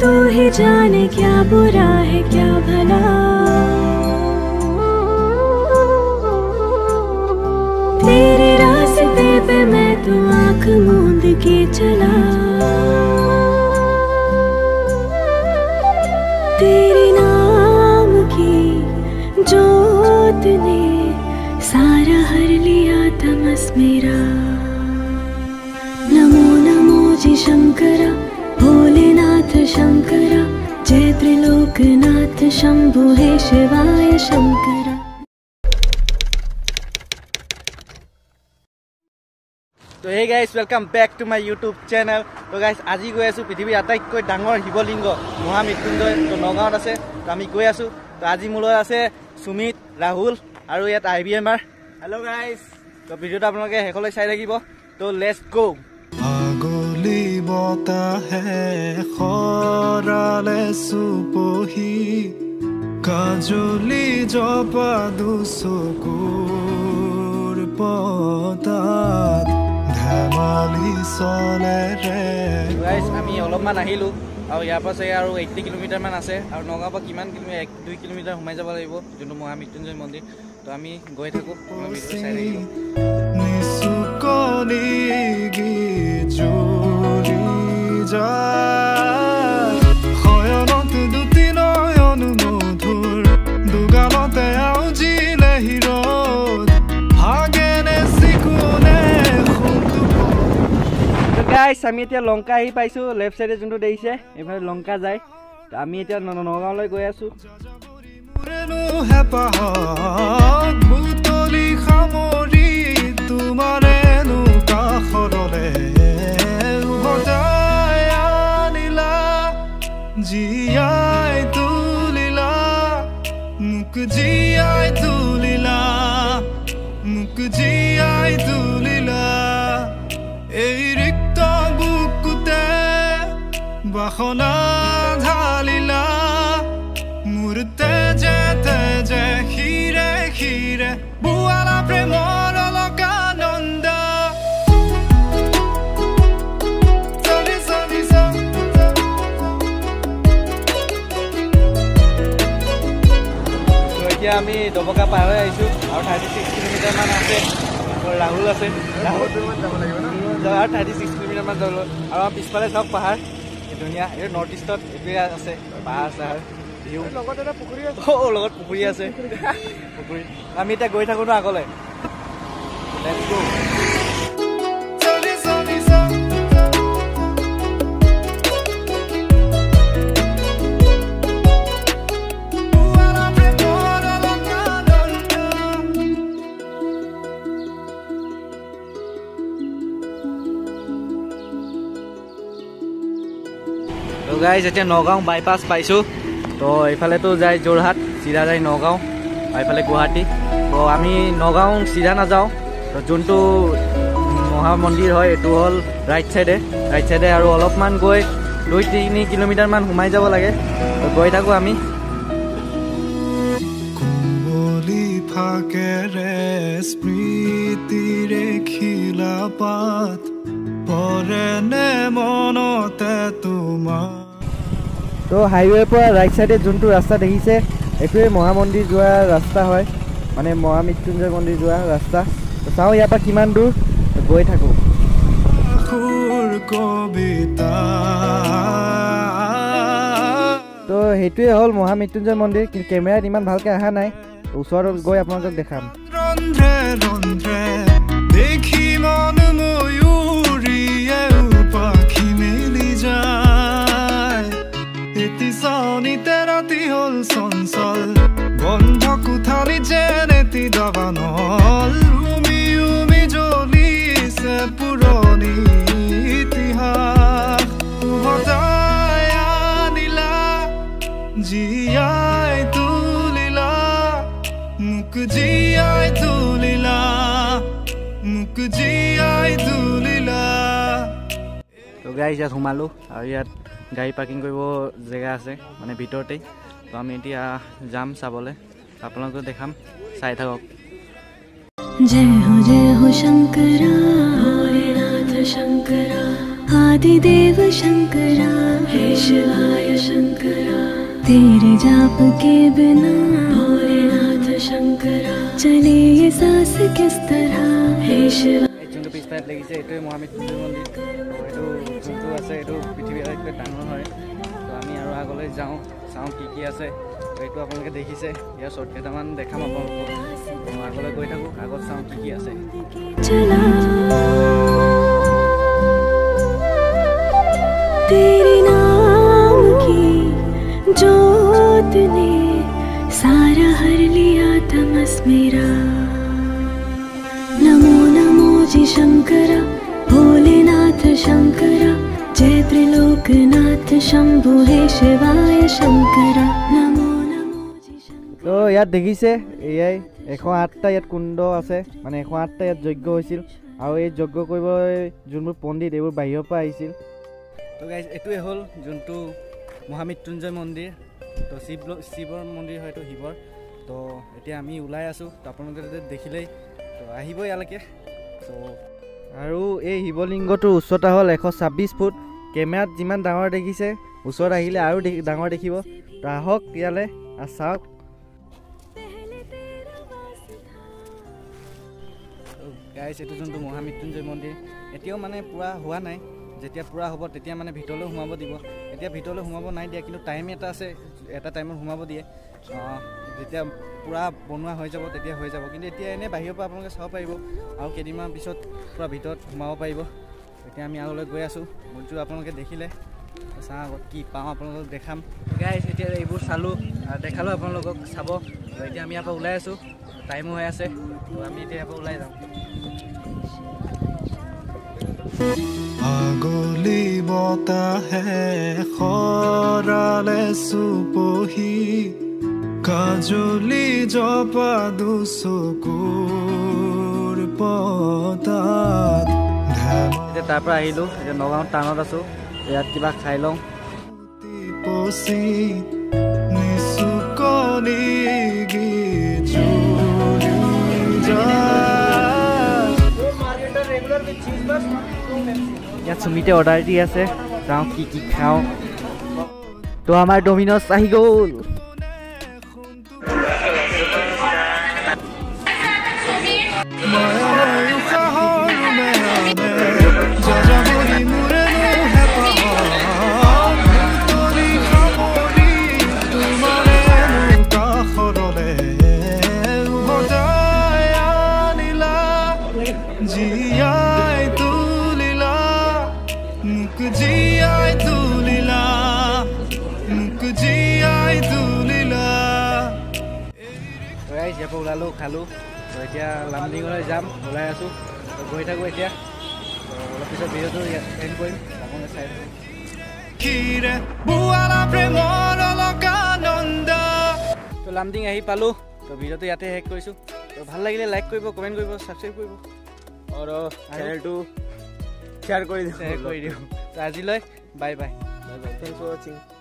तू ही जाने क्या बुरा है क्या भला। तेरे रास्ते पे मैं तो आँख मूंद के चला। तेरे नाम की जोत ने सारा हर लिया तमस मेरा। नमो नमो जी शंकरा भोलेनाथ शंकरा, जय त्रिलोकनाथ शंभु हे शिवाय शंकरा। तो hey guys welcome back to my YouTube channel. तो गाइस आज गई आसो पृथ्वीर आटाइतকৈ डाঙर शिवलिंग महामृत्युंजय तो नगाँवत आछे। तो आमी गई आसो। तो आज मोर आछे सुमित राहुल और इतना IBMR। Hello guys. तो भिडिओ आपलोके हेकলৈ চাই থাকিব। तो लेट्स गो। आगोली बताहे खराले सुपही काजली जपा दुसकुर पतात धमाली चले रे। गाइस आमी অলপমান আহিলো আৰু ইয়াৰ পৰা চাগে আৰু 80 কিলোমিটাৰ মান আছে আৰু নগাঁৱৰ পৰা কিমান কিলোমিটাৰ 1-2 কিলোমিটাৰ সোমাই যাব লাগিব যোনটো মহামৃত্যুঞ্জয় মন্দিৰ। তো আমি গৈ থাকো ভিডিঅ' চাই থাকিব। নিসুকনি জুৰি যায় খয়নত দুটি নয়ন মধুৰ দুগালতে আউজিলে হিৰত ভাগেনে চিকুনে খুঁটো। তো গাইস আমি এতিয়া লংকা আহি পাইছো। লেফ্ট সাইডে যোনটো দেখিছে এইফালে লংকা যায়। তো আমি এতিয়া নগাঁৱলৈ গৈ আছো। মুৰেনো হেপাহত ভূতলি খামৰি তোমাৰেনো কাষৰলে উভতাই আনিলা জীয়াই তুলিলা মোক জীয়াই তুলিলা মোক জীয়াই তুলিলা এই ৰিক্ত বুকুতে বাসনা ঢালিলা মোৰ তেজে তেজে খিৰে খিৰে বুৱালা প্ৰেমৰ অলকানন্দ। এতিয়া আমি দবকা পাৰ হৈ আহিছো আৰু 36 কিলোমিটাৰ মান আছে। ৰাহুল আছে ৰাহুল যাব লাগিব ন। 36 কিলোমিটাৰ মান যাব আৰু পিছফালে চব পাহাৰ ধুনীয়া। এই নৰ্থ ইষ্টত এইটোৱে আছে পাহাৰ চাহাৰ লগত এটা পুখুৰী আছে। লগত পুখুৰী আছে পুখুৰী। আমি এতিয়া গৈ থাকো ন আগলে। Let's go. তো গাইজ এতিয়া নগাঁও বাইপাছ পাইছো। তো এইফালে তো যায় যোৰহাট চিধা যায় নগাঁও আৰু এইফালে গুৱাহাটী। তো আমি নগাঁও চিধা নাযাওঁ। তো যোনটো মহামন্দিৰ হয় এইটো হ'ল ৰাইট চাইডে আৰু অলপমান গৈ 2-3 কিলোমিটাৰ মান সোমাই যাব লাগে। তো গৈ থাকো আমি। কুঁৱলী ফাকেৰে স্মৃতিৰে খিলা পাত পৰেনে মনতে তোমাৰ। তো হাইৱেৰ পৰা ৰাইট চাইডে যোনটো ৰাস্তা দেখিছে এইটোৱে মহামন্দিৰ যোৱা ৰাস্তা হয়, মানে মহামৃত্যুঞ্জয় মন্দিৰ যোৱা ৰাস্তা। তো চাওঁ ইয়াৰ পৰা কিমান দূৰ গৈ থাকোঁ। তো সেইটোৱে হ'ল মহামৃত্যুঞ্জয় মন্দিৰ, কিন্তু কেমেৰাত ইমান ভালকৈ অহা নাই। ওচৰত গৈ আপোনালোকক দেখাম। চঞ্চল বন্ধ কোঠালি যেনেতি দাবানল উমি উমি জ্বলিছে পুৰণি ইতিহাস উভতাই আনিলা জীয়াই তুলিলা মোক জীয়াই তুলিলা মোক জীয়াই তুলিলা। তো গাইজ ইয়াত সোমালোঁ আৰু ইয়াত গাড়ী পাৰ্কিং কৰিব জেগা আছে মানে ভিতৰতেই। তো আমি এতিয়া যাম চাবলৈ, আপোনালোকক দেখাম, চাই থাকক। जय हो शंकरा भोलेनाथ शंकरा आदिदेव शंकरा हे शिवाय तेरे जाप के बिना भोलेनाथ शंकरा चले ये सांस किस तरह हे शिवा যোনটো পিছপাত লাগিছে এইটোৱে মহামৃত্যুঞ্জয় মন্দিৰ এইটো যোনটো আছে এইটো পৃথিৱীৰ আটাইতকৈ ডাঙৰ হয় তো আমি আৰু আগলৈ যাওঁ চাওঁ কি আছে এইটো আপোনালোকে দেখিছে ইয়াৰ শ্বৰ্ট কেইটামান দেখাম আপোনালোকক আগলৈ গৈ থাকোঁ আগত চাওঁ কি আছে चला तेरे नाम की जोत ने सारा हर लिया तमस मेरा नमो नमो जी शंकरा भोलेनाथ शंकरा जय त्रिलोकनाथ शंभु हे शिवाय शंकरा नमो नमो जी शंकरा তো ইয়াত দেখিছে এয়াই 108টা ইয়াত কুণ্ড আছে মানে 108টা ইয়াত যজ্ঞ হৈছিল আৰু এই যজ্ঞ কৰিবলৈ যোনবোৰ পণ্ডিত এইবোৰ বাহিৰৰ পৰা আহিছিল তো গাইজ এইটোৱে হ'ল যোনটো মহামৃত্যুঞ্জয় মন্দিৰ তো শিৱৰ মন্দিৰ হয়তো শিৱৰ তো এতিয়া আমি ওলাই আছোঁ তো আপোনালোকে দেখিলেই তো আহিব ইয়ালৈকে তো আৰু এই শিৱলিংগটোৰ উচ্চতা হ'ল 126 ফুট কেমেৰাত যিমান ডাঙৰ দেখিছে ওচৰত আহিলে আৰু ডাঙৰ দেখিব তো আহক ইয়ালৈ আৰু চাওক গাইজ এইটো যোনটো মহামৃত্যুঞ্জয় মন্দিৰ এতিয়াও মানে পূৰা হোৱা নাই যেতিয়া পূৰা হ'ব তেতিয়া মানে ভিতৰলৈ সোমাব দিব এতিয়া ভিতৰলৈ সোমাব নাই দিয়া কিন্তু টাইম এটা আছে এটা টাইমত সোমাব দিয়ে যেতিয়া পূৰা বনোৱা হৈ যাব তেতিয়া হৈ যাব কিন্তু এতিয়া এনেই বাহিৰৰ পৰা আপোনালোকে চাব পাৰিব আৰু কেইদিনমান পিছত পূৰা ভিতৰত সোমাব পাৰিব এতিয়া আমি আগলৈ গৈ আছোঁ মন্দিৰটো আপোনালোকে দেখিলে চাওঁ আগত কি পাওঁ আপোনালোকক দেখাম গাইজ এতিয়া এইবোৰ চালোঁ দেখালোঁ আপোনালোকক চাব এতিয়া আমি ইয়াৰ পৰা ওলাই আছোঁ টাইমো হৈ আছে আমি এতিয়া ইয়াৰ পৰা ওলাই যাওঁ আগলি বতাহে খৰালে চুপহি কাজলি জপা দুচকুৰ পতাত এতিয়া তাৰ পৰা আহিলোঁ এতিয়া নগাঁও টাউনত আছোঁ ইয়াত কিবা খাই লওঁ পচি নিচুকনি গীত ইয়াত সুমিতে অৰ্ডাৰ দি আছে যাওঁ কি খাওঁ তো আমাৰ ডমিন'জ আহি গ'ল ইয়াৰ পৰা ওলালোঁ খালোঁ তো এতিয়া লামডিঙলৈ যাম ওলাই আছোঁ গৈ থাকোঁ এতিয়া অলপ পিছত ভিডিঅ'টো এণ্ড কৰিম আপোনালোকে চাই তো লামডিং আহি পালোঁ তো ভিডিঅ'টো ইয়াতে শেষ কৰিছোঁ তো ভাল লাগিলে লাইক কৰিব কমেণ্ট কৰিব ছাবস্ক্ৰাইব কৰিব আৰু চেনেলটো শ্বেয়াৰ কৰি দিওঁ তো আজিলৈ বাই বাই থেংকছ ফৰ ৱাচিং